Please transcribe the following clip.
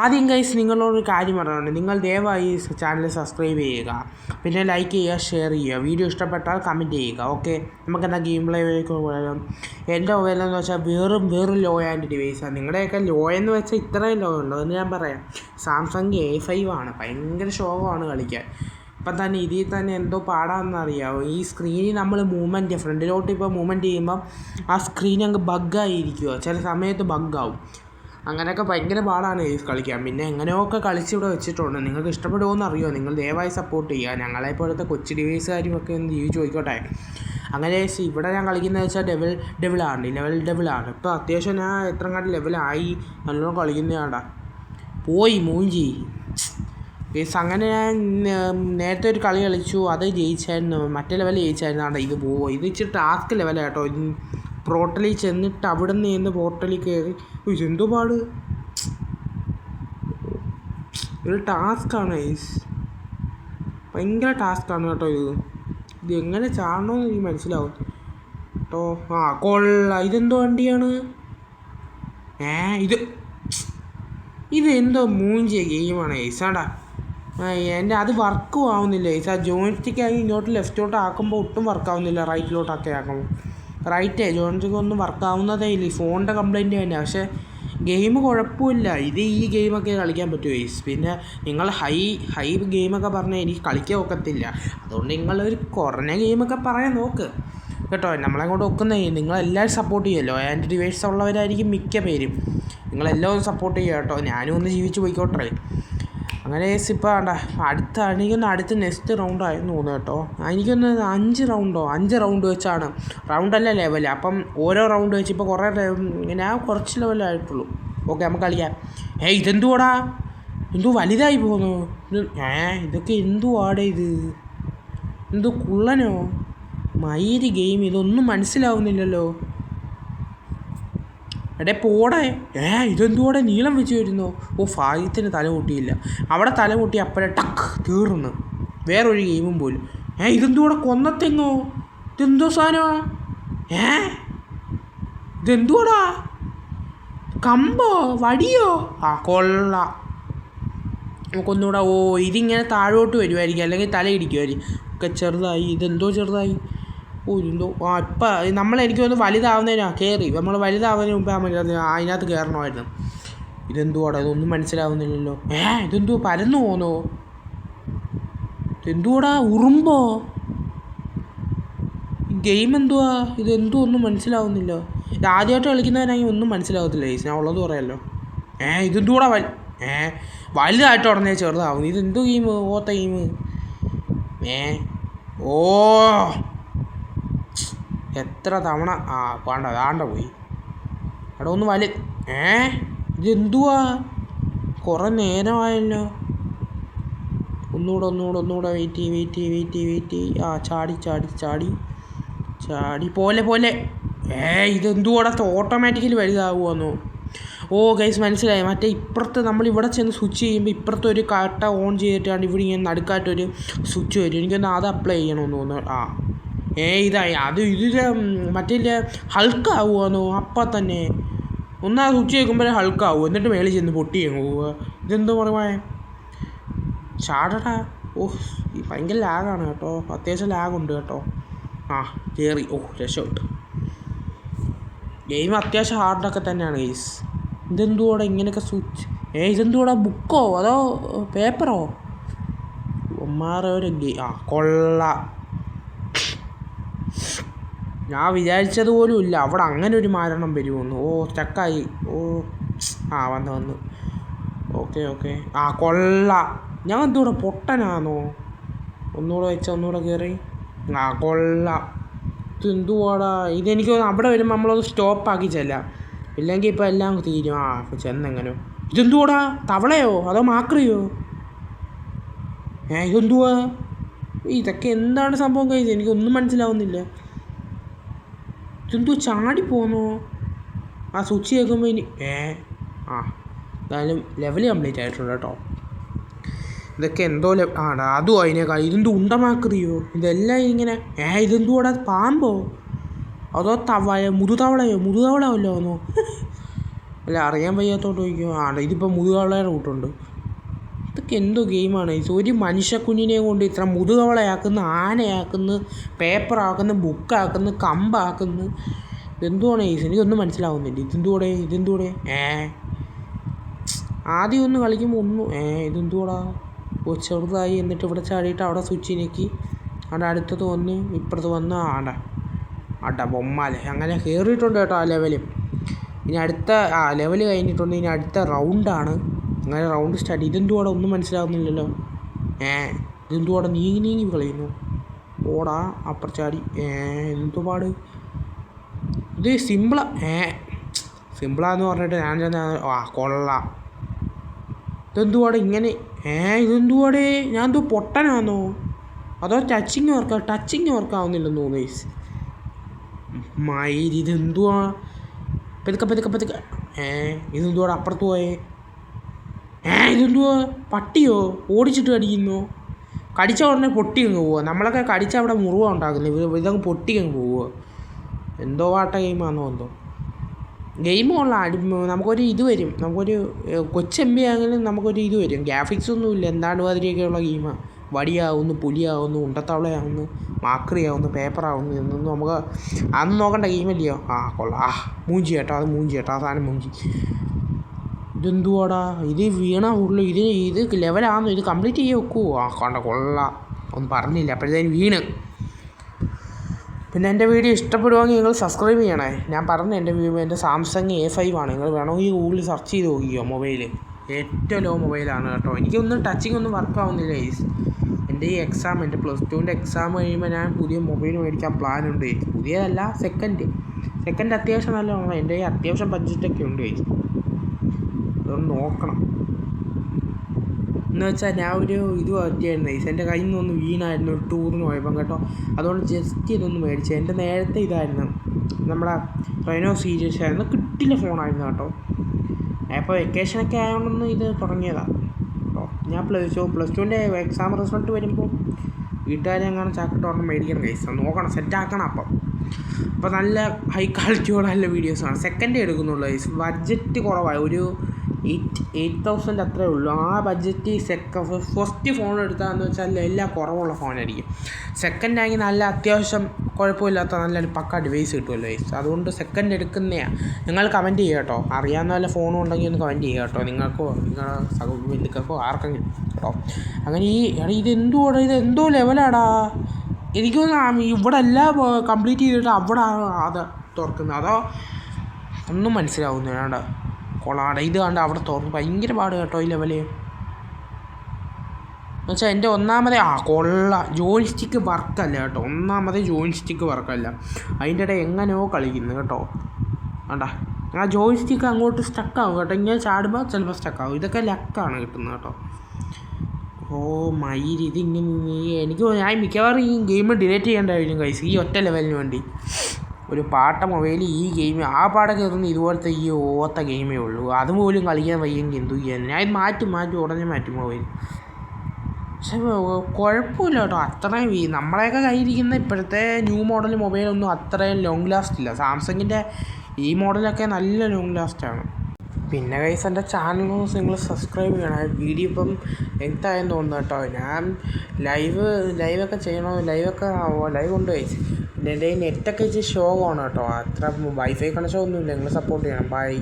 ആദ്യം ഗൈസ് നിങ്ങളോടൊരു കാര്യം പറയാനുണ്ട്. നിങ്ങൾ ദയവായി ചാനൽ സബ്സ്ക്രൈബ് ചെയ്യുക, പിന്നെ ലൈക്ക് ചെയ്യുക, ഷെയർ ചെയ്യുക. വീഡിയോ ഇഷ്ടപ്പെട്ടാൽ കമൻറ്റ് ചെയ്യുക. ഓക്കെ, നമുക്കെന്താ ഗെയിം പ്ലേയിലേക്ക് പോയാലും. എൻ്റെ മൊബൈൽ എന്ന് വെച്ചാൽ വേറും ലോ ആൻഡ് ഡിവൈസാണ്. നിങ്ങളുടെയൊക്കെ ലോ എന്ന് വെച്ചാൽ ഇത്രയും ലോ ഉണ്ടോ എന്ന് ഞാൻ പറയാം. സാംസങ് A5 ആണ്. ഭയങ്കര ശോകമാണ് കളിക്കാൻ. ഇപ്പം തന്നെ ഇതിൽ തന്നെ എന്തോ പാടാമെന്നറിയാമോ. ഈ സ്ക്രീനിൽ നമ്മൾ മൂവ്മെൻറ്റ് ഫ്രണ്ടിലോട്ട് ഇപ്പോൾ മൂവ്മെൻറ്റ് ചെയ്യുമ്പം ആ സ്ക്രീൻ അങ്ങ് ബഗ്ഗായിരിക്കുക. ചില സമയത്ത് ബഗ്ഗാവും. അങ്ങനെയൊക്കെ ഭയങ്കര പാടാണ് ഈ കളിക്കാൻ. പിന്നെ എങ്ങനെയൊക്കെ കളിച്ചിവിടെ വെച്ചിട്ടുണ്ട്. നിങ്ങൾക്ക് ഇഷ്ടപ്പെടുമോയെന്ന് അറിയുമോ? നിങ്ങൾ ദയവായി സപ്പോർട്ട് ചെയ്യുക. ഞങ്ങളെപ്പോലത്തെ കൊച്ചു ഡിവൈസുകാരുമൊക്കെ ഒന്ന് ജീവിച്ച് ചോദിക്കോട്ടെ. അങ്ങനെ ഇവിടെ ഞാൻ കളിക്കുന്നത് വെച്ചാൽ ലെവൽ ഇപ്പോൾ അത്യാവശ്യം ഞാൻ എത്രങ്ങാണ്ട് ലെവലായി. നല്ലോണം കളിക്കുന്നതാണ്ടാ. പോയി മൂഞ്ചി ഗെയ്സ്. അങ്ങനെ ഞാൻ നേരത്തെ ഒരു കളി കളിച്ചു, അത് ജയിച്ചായിരുന്നു. മറ്റേ ലെവൽ ജയിച്ചായിരുന്നു. ഇത് ഇത് ഇച്ചിരി ടാസ്ക് ലെവലാട്ടോ. പോർട്ടലിൽ ചെന്നിട്ട് അവിടെ നിന്ന് പോർട്ടലിൽ കയറി എന്തോ പാട്. ഒരു ടാസ്ക്കാണ് ഗൈസ്, ഭയങ്കര ടാസ്ക്കാണ് കേട്ടോ. ഇത് എങ്ങനെ ചാടണമെന്ന് എനിക്ക് മനസ്സിലാവും കേട്ടോ. ഇതെന്തോ വണ്ടിയാണ്? ഇതെന്തോ മൂഞ്ചിയ ഗെയിമാണ് ഗൈസാടാ. എൻ്റെ അത് വർക്കും ആവുന്നില്ല ഗൈസ്. ആ ജോയിസ്റ്റിക്കായി ഇങ്ങോട്ട് ലെഫ്റ്റോട്ട് ആക്കുമ്പോൾ ഒട്ടും വർക്കാവുന്നില്ല. റൈറ്റിലോട്ടൊക്കെ ആക്കുമ്പോൾ ജോയിസ്റ്റിക്ക് ഒന്നും വർക്കാവുന്നതേ ഇല്ല. ഈ ഫോണിൻ്റെ കംപ്ലയിൻറ്റ് തന്നെ. പക്ഷേ ഗെയിം കുഴപ്പമില്ല. ഈ ഗെയിമൊക്കെ കളിക്കാൻ പറ്റുമോ ഗൈസ്? പിന്നെ നിങ്ങൾ ഹൈ ഗെയിമൊക്കെ പറഞ്ഞാൽ എനിക്ക് കളിക്കാൻ ഒക്കത്തില്ല. അതുകൊണ്ട് നിങ്ങളൊരു കുറഞ്ഞ ഗെയിമൊക്കെ പറയാൻ നോക്ക് കേട്ടോ. നമ്മളെ കൊണ്ട് ഒക്കുന്നേ. നിങ്ങളെല്ലാവരും സപ്പോർട്ട് ചെയ്യുമല്ലോ. ആൻഡ് ഡിവൈസ് ഉള്ളവരായിരിക്കും മിക്ക പേരും. നിങ്ങളെല്ലാവരും സപ്പോർട്ട് ചെയ്യുക കേട്ടോ. ഞാനും ഒന്ന് ജീവിച്ച് പോയിക്കോട്ടെ. അങ്ങനെ ഇപ്പോൾ എനിക്കൊന്ന് നെക്സ്റ്റ് റൗണ്ടായിരുന്നു തോന്നുന്നു കേട്ടോ. എനിക്കൊന്ന് 5 റൗണ്ട് വെച്ചാണ്. റൗണ്ടല്ല ലെവൽ. അപ്പം ഓരോ റൗണ്ട് വെച്ച് ഇപ്പോൾ ഞാൻ കുറച്ച് ലെവലായിട്ടുള്ളൂ. ഓക്കെ, നമുക്ക് കളിക്കാം. ഇതെന്തുവാടാ? എന്തോ വലുതായി പോകുന്നു. ഇതൊക്കെ എന്തുവാടേ ഇത്? എന്തോ കുള്ളനോ മയിരി ഗെയിം? ഇതൊന്നും മനസ്സിലാവുന്നില്ലല്ലോ. പോടേ. ഇതെന്തുകൂടെ നീളം വെച്ച് വരുന്നു. ഭാഗ്യത്തിന് തല പൊട്ടിയില്ല. അവിടെ തല പൊട്ടി അപ്പോഴേ ടക്ക് തീർന്നു. വേറൊരു ഗെയിമും പോലും. ഇതെന്തുകൂടെ കൊന്നത്തെങ്ങോ? ഇതെന്തോ സാധനമാ? ഇതെന്തുവാടാ? കമ്പോ വടിയോ? കൊള്ളാം. നമുക്കൊന്നുകൂടെ. ഇതിങ്ങനെ താഴോട്ട് വരുമായിരിക്കും, അല്ലെങ്കിൽ തല ഇടിക്കുമായിരിക്കും. ഒക്കെ ചെറുതായി. ഇതെന്തോ ചെറുതായി. ഇതെന്തോ ഇപ്പം എനിക്ക് തോന്നുന്നു വലുതാവുന്നതിനാണ് കയറി. നമ്മൾ വലുതാവുന്നതിന് മുമ്പേ അതിനകത്ത് കയറണമായിരുന്നു. ഇതെന്തുവാടാ? ഇതൊന്നും മനസ്സിലാവുന്നില്ലല്ലോ. ഇതെന്തോ പരന്നു പോന്നോ? ഇതെന്തുവാടാ? ഉറുമ്പോ? ഗെയിം എന്തുവാ? ഇതെന്തോ ഒന്നും മനസ്സിലാവുന്നില്ല. ഇത് ആദ്യമായിട്ട് കളിക്കുന്നവനാണെങ്കിൽ ഒന്നും മനസ്സിലാവത്തില്ല ഗൈസ്. ഞാൻ ഉള്ളത് പറയാമല്ലോ. ഇതെന്തുകൂടാ വലുതായിട്ട് ഉടനെ ചെറുതാവുന്നു. ഇതെന്തോ ഗെയിം? ഓത്ത ഗെയിം. എത്ര തവണ വേണ്ട പോയി. അവിടെ ഒന്ന് ഇതെന്തുവാ? കുറേ നേരമായല്ലോ. ഒന്നുകൂടെ വെയിറ്റ്. ചാടി പോലെ. ഇതെന്തുകൂടെ ഓട്ടോമാറ്റിക്കലി വലുതാവുമെന്നോ? ഗൈസ് മനസ്സിലായി. മറ്റേ ഇപ്പുറത്ത് നമ്മളിവിടെ ചെന്ന് സ്വിച്ച് ചെയ്യുമ്പോൾ ഇപ്പുറത്തെ ഒരു കട്ട ഓൺ ചെയ്തിട്ടാണ് ഇവിടെ ഇങ്ങനെ നടുക്കായിട്ടൊരു സ്വിച്ച് വരും. എനിക്കൊന്ന് അത് അപ്ലൈ ചെയ്യണമെന്ന് തോന്നുന്നു. ഇതായി ഇതിലെ മറ്റേ ഹൾക്കാവുമെന്നോ? അപ്പം തന്നെ ഒന്നാ സ്വിച്ച് കേൾക്കുമ്പോഴേ ഹൾക്കാവും. എന്നിട്ട് മേളിൽ ചെന്ന് പൊട്ടിയങ്ങ് പോവുക. ഇതെന്തോ പറയുക? ചാടടാ. ഭയങ്കര ലാഗാണ് കേട്ടോ. അത്യാവശ്യം ലാഗുണ്ട് കേട്ടോ. കയറി. രക്ഷപ്പെട്ടു. ഗെയിം അത്യാവശ്യം ഹാർഡൊക്കെ തന്നെയാണ് ഗെയ്സ്. ഇതെന്തുകൂടെ ഇങ്ങനെയൊക്കെ സ്വിച്ച്? ഇതെന്തുകൂടെ? ബുക്കോ അതോ പേപ്പറോ? ഒരു കൊള്ളാം. ഞാൻ വിചാരിച്ചത് പോലും ഇല്ല അവിടെ അങ്ങനെ ഒരു മരണം വരുമെന്ന്. സ്റ്റക്കായി. വന്ന്. ഓക്കെ. കൊള്ളാം. ഞാൻ എന്തുകൂടെ പൊട്ടനാണോ? ഒന്നുകൂടെ കയറി. കൊള്ളാം. ഇതെന്തുവാടാ? ഇതെനിക്ക് അവിടെ വരുമ്പോൾ നമ്മളത് സ്റ്റോപ്പാക്കി ചെല്ലാം. ഇല്ലെങ്കിൽ ഇപ്പോൾ എല്ലാം തീരും. ചെന്നെങ്ങനോ. ഇതെന്തുവാടാ? തവളയോ അതോ മാക്രിയോ? ഇതെന്തുവാ? ഇതൊക്കെ എന്താണ് സംഭവം കഴിച്ചത്? എനിക്കൊന്നും മനസ്സിലാവുന്നില്ല. ഇതെന്തോ ചാടിപ്പോന്നോ? സ്വിച്ച് കേൾക്കുമ്പോൾ ഇനി എന്തായാലും ലെവൽ കംപ്ലീറ്റ് ആയിട്ടുണ്ട് കേട്ടോ. ഇതൊക്കെ എന്തോ അതും അതിനേക്കാൾ ഇതെന്തോ ഉണ്ടമാക്രിയോ? ഇതെല്ലാം ഇങ്ങനെ. ഇതെന്തുകൂടെ? പാമ്പോ അതോ മുതുതവളയോ? മുതുതവള വല്ലോ? അല്ല അറിയാൻ വയ്യാത്തോട്ട് ചോദിക്കും. ഇതിപ്പോൾ മുതുകവളയുടെ കൂട്ടുണ്ട്. ഇതൊക്കെ എന്തോ ഗെയിമാണ് ഇത്? ഒരു മനുഷ്യക്കുഞ്ഞിനെ കൊണ്ട് ഇത്ര മുതുകവളയാക്കുന്നു, ആനയാക്കുന്നു, പേപ്പറാക്കുന്നു, ബുക്കാക്കുന്നു, കമ്പാക്കുന്നു. ഇതെന്തുവാണ് ഈസ്? എനിക്കൊന്നും മനസ്സിലാവുന്നില്ല. ഇതെന്തുകൂടെ ആദ്യം ഒന്ന് കളിക്കുമ്പോൾ ഇതെന്തുകൂടാ ചെറുതായി. എന്നിട്ട് ഇവിടെ ചാടിയിട്ട് അവിടെ സ്വിച്ച് ഞെക്കി അവിടെ അടുത്തത് വന്ന് ഇപ്പുറത്ത് വന്ന് ബൊമ്മാലെ അങ്ങനെ കയറിയിട്ടുണ്ട് കേട്ടോ ആ ലെവല്. ഇനി അടുത്ത ലെവല് കഴിഞ്ഞിട്ടുണ്ട്. ഇനി അടുത്ത റൗണ്ടാണ്. അങ്ങനെ റൗണ്ട് സ്റ്റാർട്ട്. ഇതെന്തുകൂടെ ഒന്നും മനസ്സിലാവുന്നില്ലല്ലോ. ഇതെന്തുകൂടെ നീങ്ങി കളയുന്നു. ഓടാ അപ്പുറച്ചാടി. എന്തുപാട് ഇത് സിമ്പിളാന്ന് പറഞ്ഞിട്ട് ഞാൻ കൊള്ളാം. ഇതെന്തുപാടെ ഇങ്ങനെ? ഇതെന്തുപാടെ? ഞാൻ എന്തോ പൊട്ടനാന്നോ അതോ ടച്ചിങ് വർക്കാവുന്നില്ലെന്ന് തോന്നുന്നു. മയിരി ഇതെന്തുവാ? പതുക്കെ ഇതെന്തുവാടെ അപ്പുറത്ത് പോയേ? ഇതെന്തുവാ? പട്ടിയോ? ഓടിച്ചിട്ട് കടിക്കുന്നോ? കടിച്ച ഉടനെ പൊട്ടി അങ്ങ് പോവുക. നമ്മളൊക്കെ കടിച്ച അവിടെ മുറിവ് ഉണ്ടാക്കുന്നത്, ഇതങ്ങ് പൊട്ടി അങ്ങ് പോവുക. എന്തോ ഗെയിമാണെന്നോ എന്തോ. ഗെയിം കൊള്ളാം. നമുക്കൊരു ഇത് വരും. നമുക്കൊരു കൊച്ചെമ്പി ആണെങ്കിലും നമുക്കൊരു ഇത് വരും. ഗ്രാഫിക്സ് ഒന്നുമില്ല. എന്താണ്ട് മാതിരിയൊക്കെയുള്ള ഗെയിമാണ്. വടിയാവുന്നു, പുലിയാവുന്നു, ഉണ്ടത്തവളയാവുന്നു, മാക്രിയാവുന്നു, പേപ്പറാവുന്നു. എന്നൊന്നും നമുക്ക് അതൊന്നും നോക്കണ്ട ഗെയിമല്ലയോ. കൊള്ളാം. മൂഞ്ചി കേട്ടോ. അത് മൂഞ്ചി കേട്ടോ. ആ സാധനം മൂഞ്ചി. ഇതെന്തുവാടാ? ഇത് വീണ ഉള്ളു. ഇത് ലെവലാണോ? ഇത് കംപ്ലീറ്റ് ചെയ്യാൻ വെക്കുമോ? കൊള്ളാം. ഒന്നും പറഞ്ഞില്ല അപ്പോഴത്തേക്കും വീണ്. പിന്നെ എൻ്റെ വീഡിയോ ഇഷ്ടപ്പെടുവാണെങ്കിൽ നിങ്ങൾ സബ്സ്ക്രൈബ് ചെയ്യണേ. ഞാൻ പറഞ്ഞു എൻ്റെ സാംസങ് A5 ആണ്. നിങ്ങൾ വേണമെങ്കിൽ ഗൂഗിളിൽ സെർച്ച് ചെയ്ത് നോക്കിയോ. മൊബൈൽ ഏറ്റവും ലോ മൊബൈലാണ് കേട്ടോ. എനിക്കൊന്നും ടച്ചിങ് ഒന്നും വർക്കാവുന്നില്ല. എൻ്റെ ഈ എൻ്റെ +2ൻ്റെ എക്സാം കഴിയുമ്പോൾ ഞാൻ പുതിയ മൊബൈൽ മേടിക്കാൻ പ്ലാനുണ്ട്. പുതിയതല്ല, സെക്കൻഡ് അത്യാവശ്യം നല്ലതാണ്. എൻ്റെ അത്യാവശ്യം ബഡ്ജറ്റൊക്കെ ഉണ്ട്. അതൊന്ന് നോക്കണം. എന്ന് വെച്ചാൽ ഞാൻ ഒരു ഇത് പറ്റിയായിരുന്നു. എൻ്റെ കയ്യിൽ നിന്നൊന്ന് വീണായിരുന്നു ഒരു ടൂറിന് പോയപ്പം കേട്ടോ. അതുകൊണ്ട് ജസ്റ്റ് ഇതൊന്ന് മേടിച്ചത്. എൻ്റെ നേരത്തെ ഇതായിരുന്നു, നമ്മുടെ റെനോ സീരീസ് ആയിരുന്നു. കിട്ടില്ല ഫോണായിരുന്നു കേട്ടോ. അപ്പോൾ വെക്കേഷനൊക്കെ ആയതുകൊണ്ടൊന്ന് ഇത് തുടങ്ങിയതാണ് കേട്ടോ. ഞാൻ +2ൻ്റെ എക്സാം റിസൾട്ട് വരുമ്പോൾ വീട്ടുകാരെ എങ്ങനെ ചാക്കിട്ടോർന്ന് മേടിക്കണം ഗൈസ്. നോക്കണം, സെറ്റാക്കണം. അപ്പോൾ നല്ല ഹൈ ക്വാളിറ്റിയോടെ നല്ല വീഡിയോസാണ്. സെക്കൻഡ് എടുക്കുന്നുള്ളൂ ഗൈസ്. ബഡ്ജറ്റ് കുറവായി. ഒരു 8,000 അത്രേ ഉള്ളൂ. ആ ബഡ്ജറ്റ് ഫസ്റ്റ് ഫോൺ എടുത്താന്ന് വെച്ചാൽ എല്ലാം കുറവുള്ള ഫോണായിരിക്കും. സെക്കൻഡ് ആണെങ്കിൽ നല്ല അത്യാവശ്യം കുഴപ്പമില്ലാത്ത നല്ലൊരു പക്ക ഡിവൈസ് കിട്ടുമല്ലോ ഗൈസ്. അതുകൊണ്ട് സെക്കൻഡ് എടുക്കുന്നതാണ്. നിങ്ങൾ കമൻറ്റ് ചെയ്യുക കേട്ടോ. അറിയാവുന്ന വല്ല ഫോണും ഉണ്ടെങ്കിൽ ഒന്ന് കമൻറ്റ് ചെയ്യുക കേട്ടോ. നിങ്ങൾക്കോ നിങ്ങളുടെ ബന്ധുക്കൾക്കോ ആർക്കെങ്കിലും കേട്ടോ. അങ്ങനെ ഇതെന്തോ ലെവലാടാ. എനിക്കൊന്ന് ഇവിടെ എല്ലാം കംപ്ലീറ്റ് ചെയ്തിട്ട് അവിടെ അത് തുറക്കുന്നത്. അതോ ഒന്നും മനസ്സിലാവുന്നില്ല. കൊള്ളാടെ ഇത് കണ്ട് അവിടെ തുറന്ന് ഭയങ്കര പാട് കേട്ടോ ഈ ലെവല്. എന്നുവെച്ചാൽ എൻ്റെ ഒന്നാമതേ ജോയിസ്റ്റിക്ക് വർക്കല്ല കേട്ടോ. ജോയിസ്റ്റിക്ക് വർക്കല്ല. അതിൻ്റെ ഇടയിൽ എങ്ങനെയോ കളിക്കുന്നു കേട്ടോ. ആ ജോയിസ്റ്റിക്ക് അങ്ങോട്ട് സ്റ്റക്കാവും കേട്ടോ. ഇങ്ങനെ ചാടുമ്പോൾ ചിലപ്പോൾ സ്റ്റക്കാവും. ഇതൊക്കെ ലക്കാണ് കിട്ടുന്നത് കേട്ടോ. മയിരി ഇതിങ്ങനെ ഞാൻ മിക്കവാറും ഈ ഗെയിം ഡിലീറ്റ് ചെയ്യേണ്ടതായിരിക്കും ഗൈസ്. ഈ ഒറ്റ ലെവലിന് വേണ്ടി ഒരു മൊബൈൽ ഈ ഗെയിം പാടൊക്കെ ഇരുന്ന് ഇതുപോലത്തെ ഈ ഗെയിമേ ഉള്ളൂ. അതുപോലും കളിക്കാൻ വയ്യെങ്കിൽ എന്തു ചെയ്യാൻ. ഞാൻ മാറ്റും ഉടനെ മാറ്റും മൊബൈൽ. പക്ഷേ കുഴപ്പമില്ല കേട്ടോ. അത്രയും നമ്മളെയൊക്കെ കയ്യിരിക്കുന്ന ഇപ്പോഴത്തെ ന്യൂ മോഡൽ മൊബൈലൊന്നും അത്രയും ലോങ് ലാസ്റ്റ് ഇല്ല. സാംസങ്ങിൻ്റെ ഈ മോഡലൊക്കെ നല്ല ലോങ് ലാസ്റ്റാണ്. പിന്നെ ഗൈസ് എൻ്റെ ചാനൽ നിങ്ങൾ സബ്സ്ക്രൈബ് ചെയ്യണം. വീഡിയോ ഇപ്പം എന്തായെന്ന് തോന്നുന്നു കേട്ടോ. ഞാൻ ലൈവൊക്കെ ചെയ്യണോ. ലൈവ് ഉണ്ട് ഗൈസ്. പിന്നെ എൻ്റെ നെറ്റൊക്കെ ഇച്ചിരി ഷോ ആണ് കേട്ടോ. അത്ര വൈഫൈ കണക്ഷൻ ഒന്നുമില്ല. നിങ്ങൾ സപ്പോർട്ട് ചെയ്യണം. ബൈ.